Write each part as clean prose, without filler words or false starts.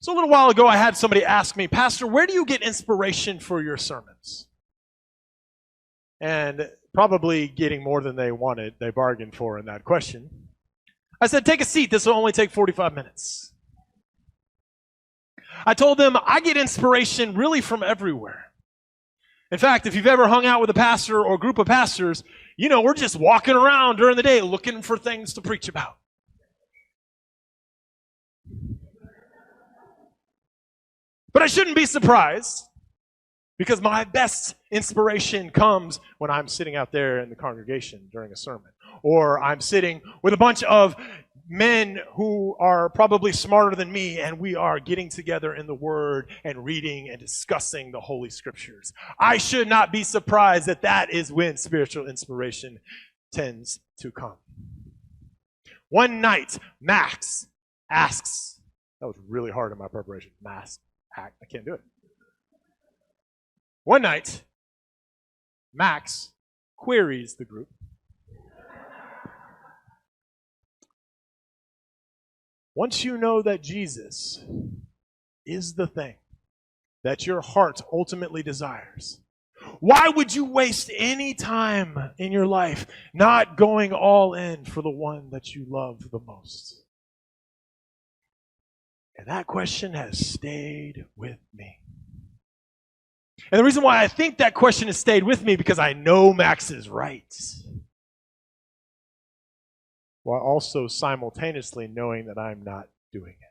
So a little while ago, I had somebody ask me, Pastor, where do you get inspiration for your sermons? And probably getting more than they wanted, they bargained for in that question. I said, take a seat. This will only take 45 minutes. I told them I get inspiration really from everywhere. In fact, if you've ever hung out with a pastor or a group of pastors, you know we're just walking around during the day looking for things to preach about. But I shouldn't be surprised, because my best inspiration comes when I'm sitting out there in the congregation during a sermon, or I'm sitting with a bunch of men who are probably smarter than me, and we are getting together in the Word and reading and discussing the Holy Scriptures. I should not be surprised that that is when spiritual inspiration tends to come. One night, Max asks, that was really hard in my preparation, I can't do it. One night, Max queries the group. Once you know that Jesus is the thing that your heart ultimately desires, why would you waste any time in your life not going all in for the one that you love the most? And that question has stayed with me. And the reason why I think that question has stayed with me, because I know Max is right, while also simultaneously knowing that I'm not doing it.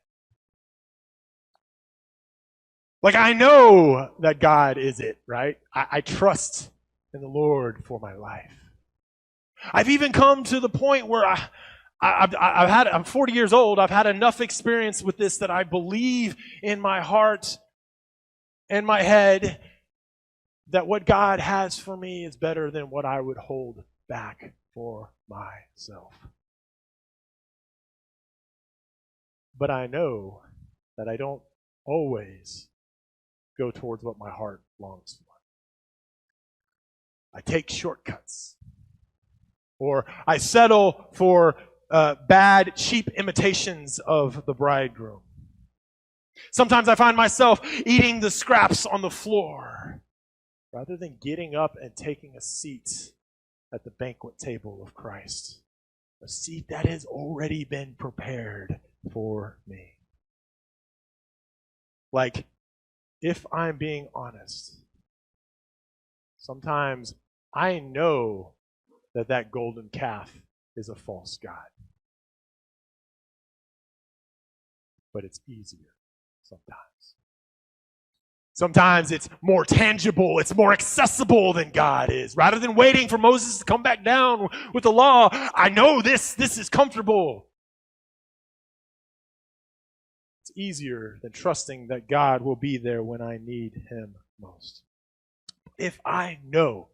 Like, I know that God is it, right? I trust in the Lord for my life. I've even come to the point where I'm 40 years old. I've had enough experience with this that I believe in my heart and my head that what God has for me is better than what I would hold back for myself. But I know that I don't always go towards what my heart longs for. I take shortcuts, or I settle for bad, cheap imitations of the bridegroom. Sometimes I find myself eating the scraps on the floor rather than getting up and taking a seat at the banquet table of Christ, a seat that has already been prepared for me. Like, if I'm being honest, sometimes I know that that golden calf is a false god. But it's easier sometimes. Sometimes it's more tangible, it's more accessible than God is. Rather than waiting for Moses to come back down with the law, I know this is comfortable. It's easier than trusting that God will be there when I need him most. If I know,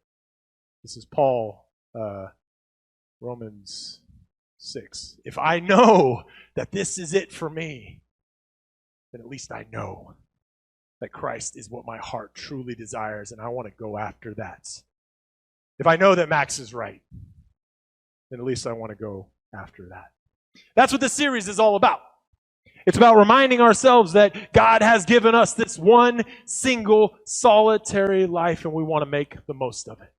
this is Paul, Romans 6. If I know that this is it for me, then at least I know that Christ is what my heart truly desires, and I want to go after that. If I know that Max is right, then at least I want to go after that. That's what this series is all about. It's about reminding ourselves that God has given us this one single solitary life, and we want to make the most of it.